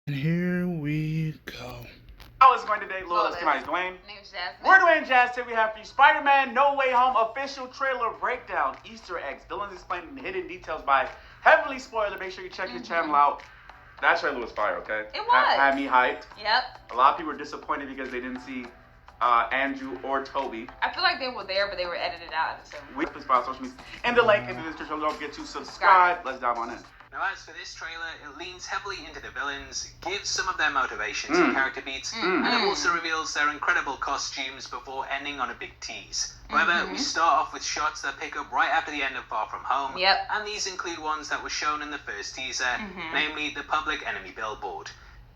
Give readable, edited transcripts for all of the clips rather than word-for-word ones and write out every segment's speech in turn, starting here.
And here we go. How is it going today, Lord? Let's get Dwayne. Name's Jasmine. We're Dwayne Jazz. Today we have for you Spider-Man No Way Home official trailer breakdown, Easter eggs, villains explained and hidden details by Heavenly Spoiler. Make sure you check his channel out. That trailer was fire, okay? It was. Had me hyped. Yep. A lot of people were disappointed because they didn't see Andrew or Toby. I feel like they were there, but they were edited out. Please follow social media and the link in the description. Don't forget to subscribe. Let's dive on in. Now, as for this trailer, it leans heavily into the villains, gives some of their motivations and character beats, and it also reveals their incredible costumes before ending on a big tease. However, we start off with shots that pick up right after the end of Far From Home, and these include ones that were shown in the first teaser, namely the Public Enemy billboard.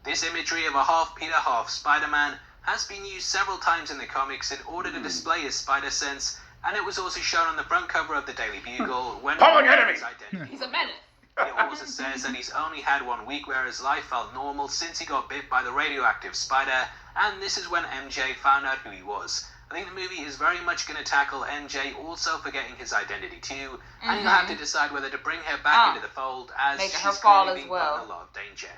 This imagery of a half Peter, half Spider-Man has been used several times in the comics in order to display his spider sense, and it was also shown on the front cover of the Daily Bugle when Public Enemy! His identity. He's a menace. It also says that he's only had 1 week where his life felt normal since he got bit by the radioactive spider, and this is when MJ found out who he was. I think the movie is very much going to tackle MJ also forgetting his identity too, and you'll have to decide whether to bring her back into the fold as Making she's her fall clearly as being well. put in a lot of danger.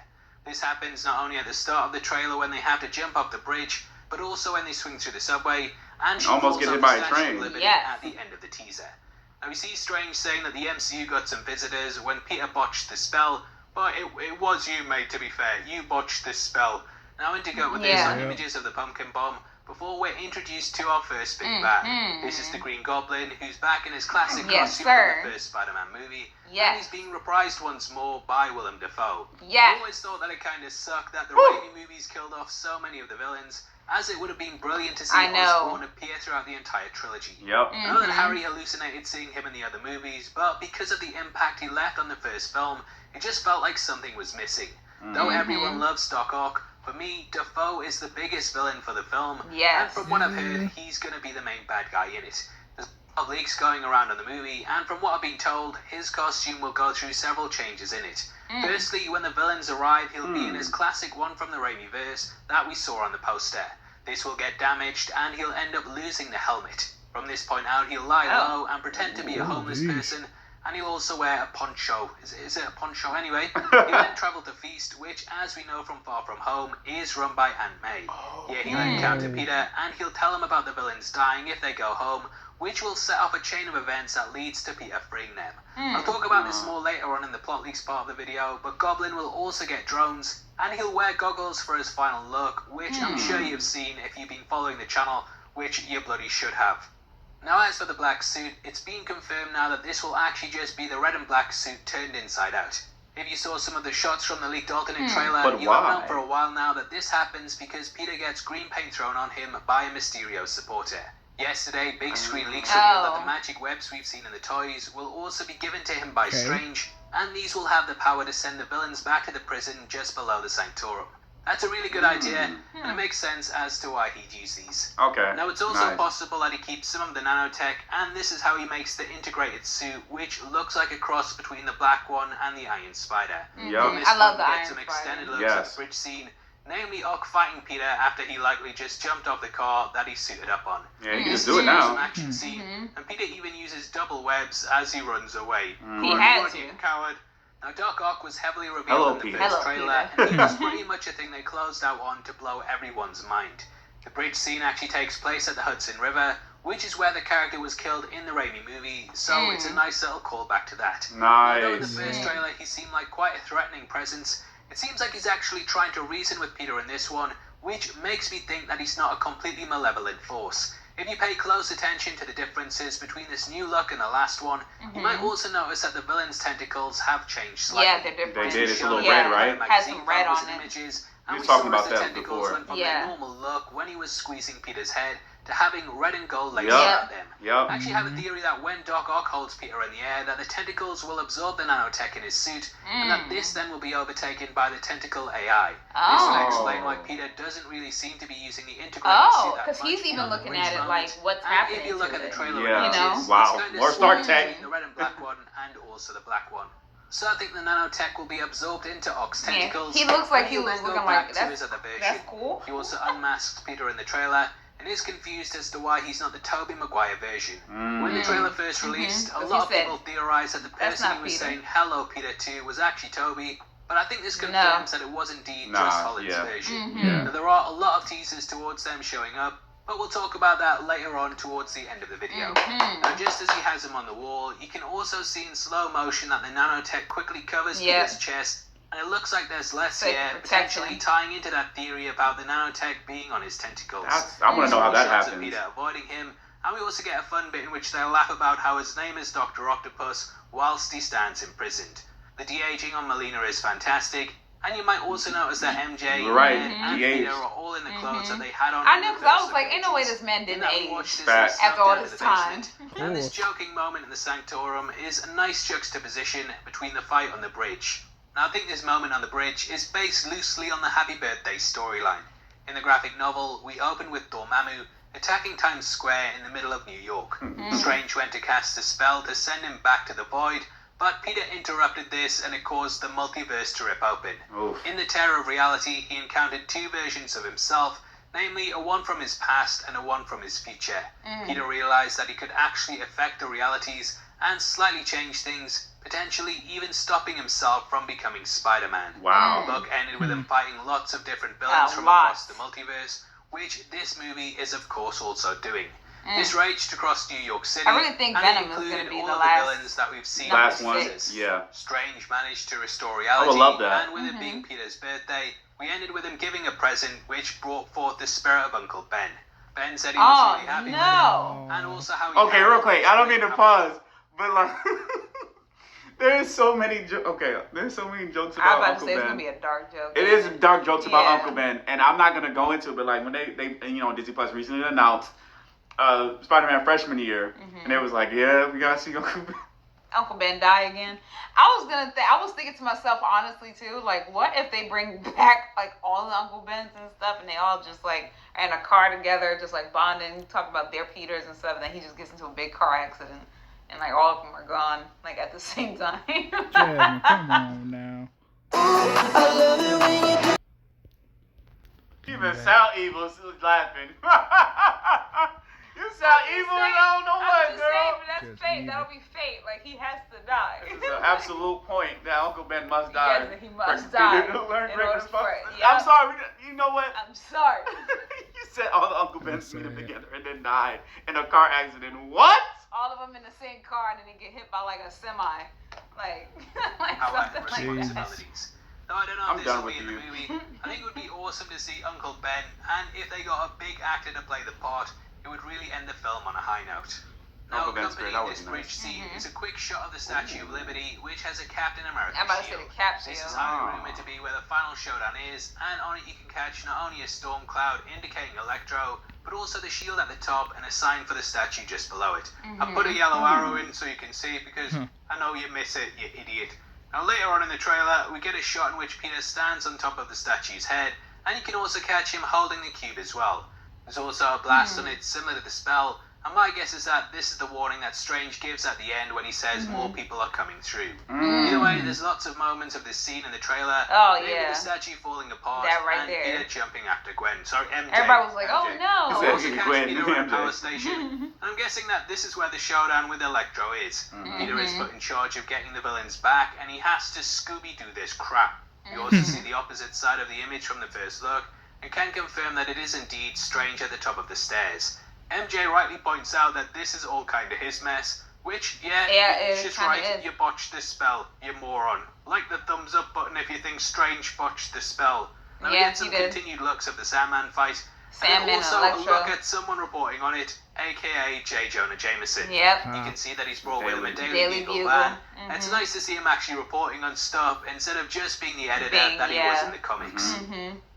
This happens not only at the start of the trailer when they have to jump off the bridge, but also when they swing through the subway, and she Almost falls get off hit the by a Statue of train. Liberty Yes. at the end of the teaser. Now, we see Strange saying that the MCU got some visitors when Peter botched the spell, but it was you, mate, to be fair. You botched this spell. Now, in to go with this are images of the pumpkin bomb before we're introduced to our first big bad. This is the Green Goblin, who's back in his classic costume from the first Spider-Man movie, and he's being reprised once more by Willem Dafoe. I always thought that it kind of sucked that the Raimi movies killed off so many of the villains, as it would have been brilliant to see Osborn appear throughout the entire trilogy. I know that Harry hallucinated seeing him in the other movies, but because of the impact he left on the first film, it just felt like something was missing. Though everyone loves Doc Ock, for me, Dafoe is the biggest villain for the film, and from what I've heard, he's going to be the main bad guy in it. There's a lot of leaks going around on the movie, and from what I've been told, his costume will go through several changes in it. Firstly, when the villains arrive, he'll be in his classic one from the Raimi verse that we saw on the poster. This will get damaged, and he'll end up losing the helmet. From this point out, he'll lie low and pretend to be a homeless person, and he'll also wear a poncho. Is it a poncho anyway? He'll then travel to Feast, which, as we know from Far From Home, is run by Aunt May. He'll encounter Peter, and he'll tell him about the villains dying if they go home, which will set off a chain of events that leads to Peter freeing them. I'll talk about this more later on in the plot leaks part of the video, but Goblin will also get drones, and he'll wear goggles for his final look, which I'm sure you've seen if you've been following the channel, which you bloody should have. Now, as for the black suit, it's been confirmed now that this will actually just be the red and black suit turned inside out. If you saw some of the shots from the leaked alternate trailer, you'll have known for a while now that this happens because Peter gets green paint thrown on him by a Mysterio supporter. Yesterday, big screen leaks revealed that the magic webs we've seen in the toys will also be given to him by Strange, and these will have the power to send the villains back to the prison just below the Sanctorum. That's a really good idea, and it makes sense as to why he'd use these. Now, it's also possible that he keeps some of the nanotech, and this is how he makes the integrated suit, which looks like a cross between the black one and the Iron Spider. I love the Iron Some Spider. extended looks at the bridge scene, namely Ock fighting Peter after he likely just jumped off the car that he suited up on. He can just do it now. Some action scene, and Peter even uses double webs as he runs away. He had to. Coward. Now, Doc Ock was heavily revealed in the first trailer, and he was pretty much a thing they closed out on to blow everyone's mind. The bridge scene actually takes place at the Hudson River, which is where the character was killed in the Raimi movie, so it's a nice little callback to that. Although in the first trailer he seemed like quite a threatening presence, it seems like he's actually trying to reason with Peter in this one, which makes me think that he's not a completely malevolent force. If you pay close attention to the differences between this new look and the last one, you might also notice that the villain's tentacles have changed slightly. Yeah, they're different. They did. It's a little red, right? Has some red on it. Images, We and were we talking saw about as the that tentacles before. went from their normal look when he was squeezing Peter's head to having red and gold lace around them. I actually have a theory that when Doc Ock holds Peter in the air, that the tentacles will absorb the nanotech in his suit, and that this then will be overtaken by the tentacle AI. This will explain why Peter doesn't really seem to be using the integrated suit that because much he's even beyond the looking bridge at it moment. like what's And happening if you look to at the it. trailer know? Wow. it's kind of More Stark split Tech. between the red and black one and also the black one. So I think the nanotech will be absorbed into Ock's tentacles. He looks like and he he'll was then go looking back like to his other version. that's cool. He also unmasks Peter in the trailer and is confused as to why he's not the Tobey Maguire version. When the trailer first released, a lot of people theorized that the person he was saying hello Peter to was actually Tobey, but I think this confirms that it was indeed just Holland's version. Now, there are a lot of teasers towards them showing up, but we'll talk about that later on towards the end of the video. Now, just as he has him on the wall, you can also see in slow motion that the nanotech quickly covers Peter's chest, and it looks like there's less here, potentially tying into that theory about the nanotech being on his tentacles. I want to know how that Shots happens. of Peter avoiding him, and we also get a fun bit in which they'll laugh about how his name is Dr. Octopus whilst he stands imprisoned. The de-aging on Melina is fantastic, and you might also notice that MJ and Peter are all in the clothes that they had on. I knew, because I was like, ain't no way this man didn't age after all this time. And this joking moment in the Sanctorum is a nice juxtaposition between the fight on the bridge. Now, I think this moment on the bridge is based loosely on the Happy Birthday storyline. In the graphic novel, we open with Dormammu attacking Times Square in the middle of New York. Strange went to cast a spell to send him back to the Void, but Peter interrupted this and it caused the multiverse to rip open. In the Terror of Reality, he encountered two versions of himself, namely a one from his past and a one from his future. Peter realized that he could actually affect the realities and slightly change things, potentially even stopping himself from becoming Spider-Man. Wow. The book ended with him fighting lots of different villains from across the multiverse, which this movie is of course also doing. This raged across New York City. I really think Venom is going to be the last villains that we've seen. Last one, yeah. Strange managed to restore reality, I would love that. and with it being Peter's birthday, we ended with him giving a present which brought forth the spirit of Uncle Ben. Ben said he was really happy with him, and also how he Okay, real quick, I don't mean to pause, but like, there's so many there's so many jokes about I was about Uncle to say Ben. it's going to be a dark joke. It is dark jokes about Uncle Ben, and I'm not gonna go into it, but like when they Disney Plus recently announced Spider-Man freshman year, and it was like, yeah, we gotta see Uncle Ben. Uncle Ben die again. I was thinking to myself honestly too, like, what if they bring back like all the Uncle Bens and stuff, and they all just like are in a car together, just like bonding, talk about their Peters and stuff, and then he just gets into a big car accident, and like all of them are gone like at the same time. Jasmine, come on now. Even sound evil laughing. You sound evil, and I don't know what, I'm just girl. saying, but that's Just fate. evil. That'll be fate. Like, he has to die. It's an absolute point that Uncle Ben must die. Yes, he must For die Peter to learn in great order for it. responsibility. Yeah. I'm sorry. You know what? I'm sorry. You said all the Uncle Bens That's meet up sad. together and then died in a car accident. What? All of them in the same car, and then they get hit by like a semi. Like However, something like that. responsibilities. Now, I don't know I'm if this done will be in with the movie. I think it would be awesome to see Uncle Ben, and if they got a big actor to play the part, it would really end the film on a high note. Now, Uncle Ben's great. accompanying That was this nice. bridge scene is a quick shot of the Statue of Liberty, which has a Captain America I'm about to say shield. the cap This shield. is highly rumored to be where the final showdown is, and on it you can catch not only a storm cloud indicating Electro, but also the shield at the top and a sign for the statue just below it. I put a yellow arrow in so you can see, because I know you miss it, you idiot. Now later on in the trailer, we get a shot in which Peter stands on top of the statue's head, and you can also catch him holding the cube as well. There's also a blast on it similar to the spell, and my guess is that this is the warning that Strange gives at the end when he says more people are coming through. Either way, there's lots of moments of this scene in the trailer. Oh, Maybe yeah. the statue falling apart That right and there. Peter jumping after Gwen. Sorry, MJ. Everybody was like, MJ. oh no. He Also said catch Gwen, Peter at a MJ. power station. And I'm guessing that this is where the showdown with Electro is. Peter is put in charge of getting the villains back, and he has to Scooby-Doo this crap. We also see the opposite side of the image from the first look, and can confirm that it is indeed Strange at the top of the stairs. MJ rightly points out that this is all kind of his mess, which, it she's kinda right, is. you botched this spell, you moron. Like the thumbs up button if you think Strange botched the spell. Now we Yeah, get some he did. continued looks of the Sandman fight, Sandman and also and a Electro. look at someone reporting on it, aka J. Jonah Jameson. Yep. You can see that he's brought with him a Daily Daily Bugle. Bugle van. Mhm. It's nice to see him actually reporting on stuff instead of just being the editor that he was in the comics.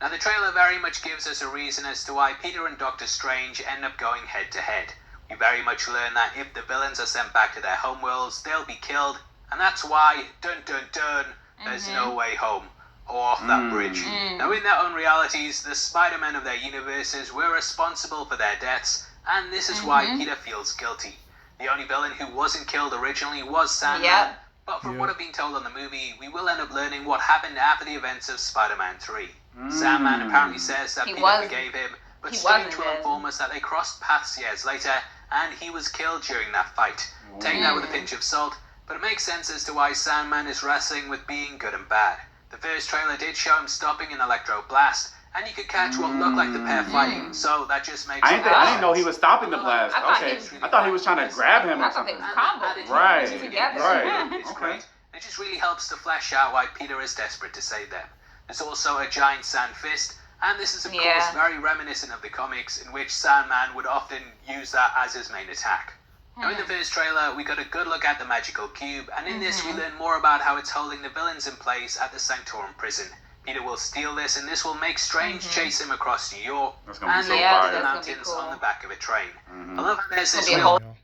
Now the trailer very much gives us a reason as to why Peter and Doctor Strange end up going head to head. We very much learn that if the villains are sent back to their homeworlds, they'll be killed, and that's why, dun dun dun, there's no way home, or off that bridge. Now in their own realities, the Spider-Men of their universes were responsible for their deaths, and this is why Peter feels guilty. The only villain who wasn't killed originally was Sandman, Yep. but from what I've been told on the movie, we will end up learning what happened after the events of Spider-Man 3. Sandman apparently says that Peter forgave him, but Strange will inform us that they crossed paths years later, and he was killed during that fight. Take that with a pinch of salt, but it makes sense as to why Sandman is wrestling with being good and bad. The first trailer did show him stopping an electro blast, and you could catch what looked like the pair fighting, so that just makes I didn't know he was stopping the blast. I thought Okay, he was- I thought he was trying to grab him I or thought they something. was combo. Right, Together. right. It's Okay. great. It just really helps to flesh out why Peter is desperate to save them. There's also a giant sand fist, and this is of course very reminiscent of the comics, in which Sandman would often use that as his main attack. Now in the first trailer, we got a good look at the magical cube, and in this we learn more about how it's holding the villains in place at the Sanctorum prison. Peter will steal this, and this will make Strange chase him across New York That's gonna be and so the fire. mountains on the back of a train. I love how there's this It'll be real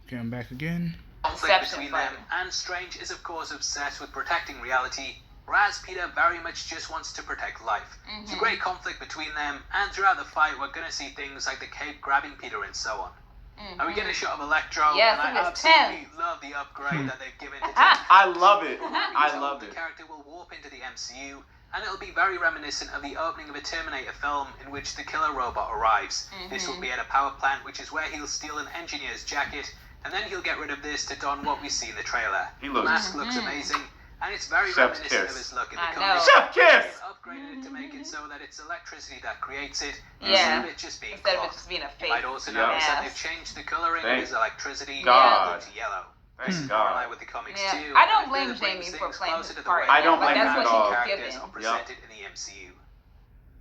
Okay, I'm back again. conflict Inception between fight. them, and Strange is of course obsessed with protecting reality, whereas Peter very much just wants to protect life. It's a great conflict between them, and throughout the fight we're going to see things like the cape grabbing Peter and so on. And we get a shot of Electro, Yes, and it I was absolutely love the upgrade that they've given to Tim. I love it. I love The it. character will warp into the MCU, and it'll be very reminiscent of the opening of a Terminator film in which the killer robot arrives. This will be at a power plant, which is where he'll steal an engineer's jacket, and then he'll get rid of this to don what we see in the trailer. He The looks- mask looks amazing, and it's very Chef's reminiscent kiss. of his look in the I comics. know. Chef kiss. They've upgraded it to make it so that it's electricity that creates it, Yeah. instead of it just being Instead of it cloth. just being a You fake. might also Yeah. notice that mask. they've changed the coloring Thank of his electricity God. to yellow. Thank Parallel God. with the comics Yeah. too. I don't and it blame further brings Jamie for things playing closer his to the part. way I don't Like, blame that's him what at all. he was characters given. are presented in the MCU.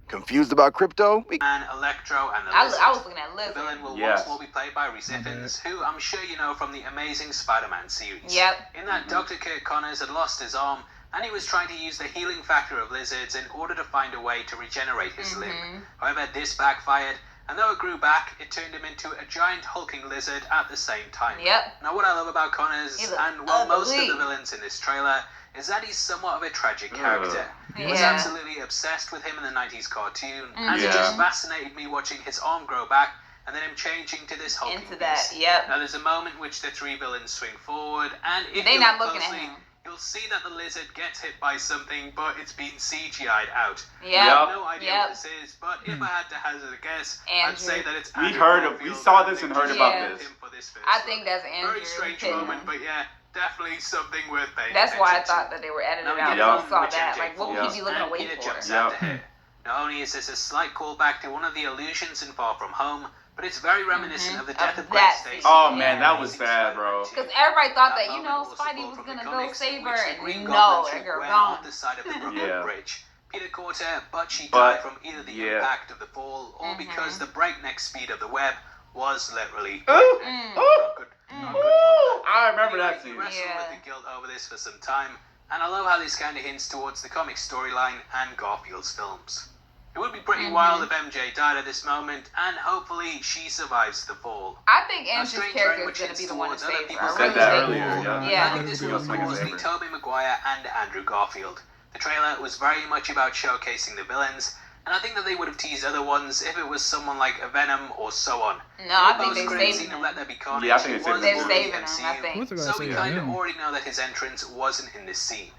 Confused about crypto? And Electro and the I Lizard. was looking at The Lizard. villain will Yes. once more be played by Rhys Ifans, who I'm sure you know from the Amazing Spider-Man series. Yep. In that, Dr. Kirk Connors had lost his arm, and he was trying to use the healing factor of lizards in order to find a way to regenerate his limb. However, this backfired, and though it grew back, it turned him into a giant hulking lizard at the same time. Yep. Now, what I love about Connors, He looked and well, most of ugly. the villains in this trailer, is that he's somewhat of a tragic character. I was Yeah. absolutely obsessed with him in the 90s cartoon, and it Yeah. just fascinated me watching his arm grow back and then him changing to this hulking Into that, beast. yep. Now there's a moment in which the three villains swing forward, and if They you not look looking at closely, him. you'll see that the lizard gets hit by something, but it's been CGI'd out. Yep. I have no idea Yep. what this is, but if I had to hazard a guess, Andrew. I'd say that it's We Andrew heard of- Garfield, we saw and this and they heard just about used this. him for this first I look. think that's Andrew. Very strange hitting moment, him. but yeah, definitely something worth paying That's why I attention thought to. that they were edited Now we out. get Yeah. I on saw with that. MJ Like, what would Yeah. he be looking and away Peter for? jumps Yeah. after her. Not only is this a slight callback to one of the illusions in Far From Home, but it's very reminiscent of the death Of of Gwen that Stacy. scene. Oh man, that Yeah. was sad, bro. Because everybody thought that, That you know, moment also Spidey pulled was from the gonna go comics in save her, which the and Green no, Goblin that took girl Gwen gone. off the side of the Brooklyn Yeah. Bridge. Peter caught her, but she But- died from either the yeah. impact of the fall or because the breakneck speed of the web was literally Ooh, Mm. ooh, not good. Not good. ooh. I remember Anyway, that we scene. wrestled Yeah. with the guilt over this for some time, and I love how this kind of hints towards the comic storyline and Garfield's films. It would be pretty wild if MJ died at this moment, and hopefully she survives the fall. I think A Andrew's strange character trend is which gonna hits be the one to towards other save her. people I said really that think. earlier, yeah. I think this will of course be Tobey Maguire and Andrew Garfield. The trailer was very much about showcasing the villains, and I think that they would have teased other ones if it was someone like a Venom or so on. No, I think Post they credit saved scene of him. Let There Be Carnage. Yeah, I think it they was saved They're him. more in the saving him, I MCU, think. What's the guy So we saving kind of him? already know that his entrance wasn't in this scene.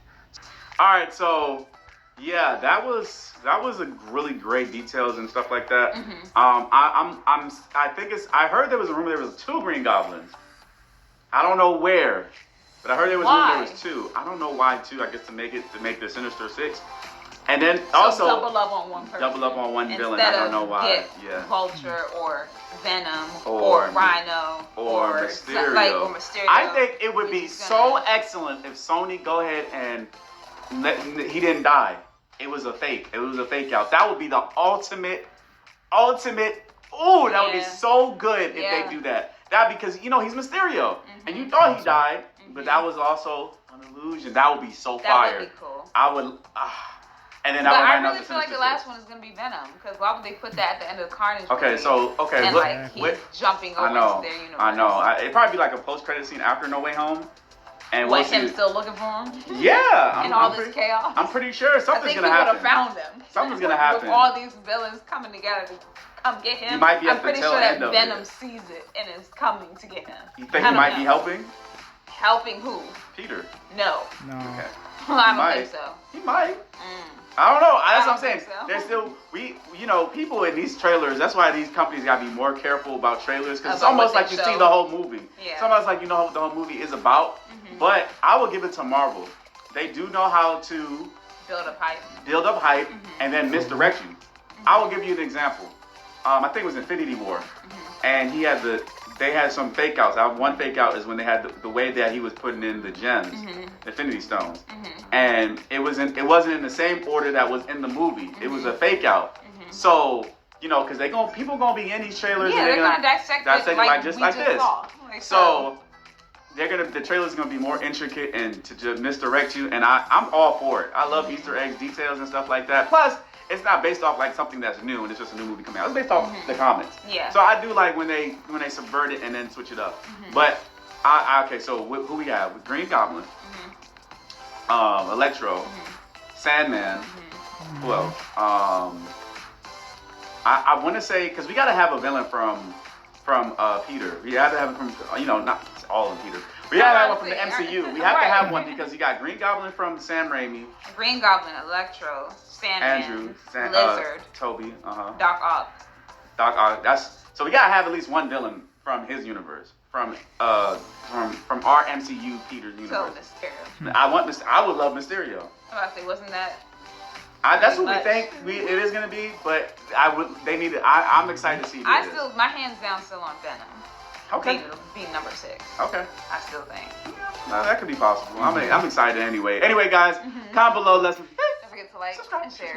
All right, so yeah, that was a really great details and stuff like that. I think I heard there was a rumor there was 2 Green Goblins. I don't know where, but I heard there was a rumor there was 2. I don't know why 2. I guess to make the Sinister 6, and then also double up on one person. double up on one villain. Instead I don't know of why. get Yeah. Vulture or Venom Or- or Rhino Or Mysterio. or Mysterio. I think it would be Which is so gonna- excellent if Sony go ahead and he didn't die. It was a fake. It was a fake out. That would be the ultimate. Ooh, that would be Yeah. so good if Yeah. they do that. That because he's Mysterio, and you thought he died, but that was also an illusion. That would be so That fire. would be cool. I would. And then But I would I line up really the feel like the Sinister last one is gonna be Venom, because why would they put that at the end of the Carnage Six. Okay, movie? so and look, like he's what- jumping over I know, into their universe. I know. It'd probably be like a post-credit scene after No Way Home, and we'll Like him see. still looking for him Yeah, and all I'm this pretty, chaos. I'm pretty sure I something's think he gonna would happen. have found him. Something's gonna happen. With all these villains coming together to come get him. He might be at I'm the pretty tail sure that end of Venom it. sees it and is coming to get him. You think I he don't might know. be helping Helping who? Peter? No. No. Okay, I don't might. think so. he might. Mm. I don't know. That's I what I'm don't saying. think so. There's still people in these trailers. That's why these companies gotta be more careful about trailers because it's About what almost they like you show. see the whole movie. Yeah. It's almost like you know what the whole movie is about. But I will give it to Marvel. they do know how to build up hype, and then misdirect you. I will give you an example. I think it was Infinity War, and they had some fake outs. One fake out is when they had the way that he was putting in the gems, Infinity Stones, and it wasn't in the same order that was in the movie. It was a fake out. So because people gonna be in these trailers, yeah, and they're gonna dissect it like just we like just this. saw. So the trailer's gonna be more intricate and to just misdirect you, and I'm all for it. I love Easter eggs, details, and stuff like that. Plus, it's not based off like something that's new and it's just a new movie coming out. It's based off the comics. Yeah. So I do like when they subvert it and then switch it up. But okay, so who we have? With Green Goblin, Electro, Sandman. Who else? I want to say because we gotta have a villain from Peter. We have to have it from not all of Peter. We have to have one from the MCU. We have to have one because you got Green Goblin from Sam Raimi. Green Goblin, Electro, Sandman, Andrew, Lizard, Toby, Doc Ock. So we gotta have at least one villain from his universe, from our MCU Peter's universe. So Mysterio. I would love Mysterio. I was about to say, wasn't that? That's what we think it is gonna be, but I'm excited to see. My hands down still on Venom. Okay. Being number 6. Okay. I still think. No, that could be possible. I'm excited anyway. Anyway, guys, comment below. Don't forget to like and share.